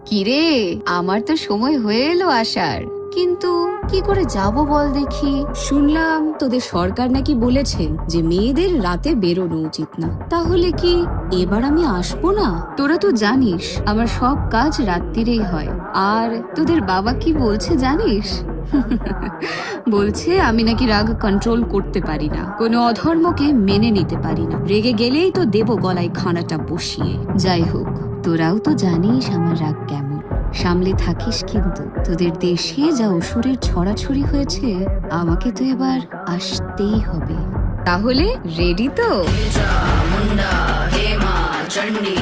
কিরে, আমার তো সময় হয়ে এলো আসার, কিন্তু কি করে যাব বল দেখি। শুনলাম তোদের সরকার নাকি বলেছেন যে মেয়েদের রাতে বেরোনো উচিত না। তাহলে কি এবার আমি আসবো না? তোরা তো জানিস আমার সব কাজ রাত্রিরেই হয়। আর তোদের বাবা কি বলছে জানিস? বলছে আমি নাকি রাগ কন্ট্রোল করতে পারি না, কোনো অধর্মকে মেনে নিতে পারি না, রেগে গেলেই তো দেব গলায় খানাটা বসিয়ে। যাই হোক, তোরাও তো জানিস আমার রাগ কেমন। সামলে থাকিস কিন্তু। তোদের দেশে যা অসুরের ছড়াছড়ি হয়েছে, আমাকে তো এবার আসতেই হবে। তাহলে রেডি তো? मुंडा हेमा चंडी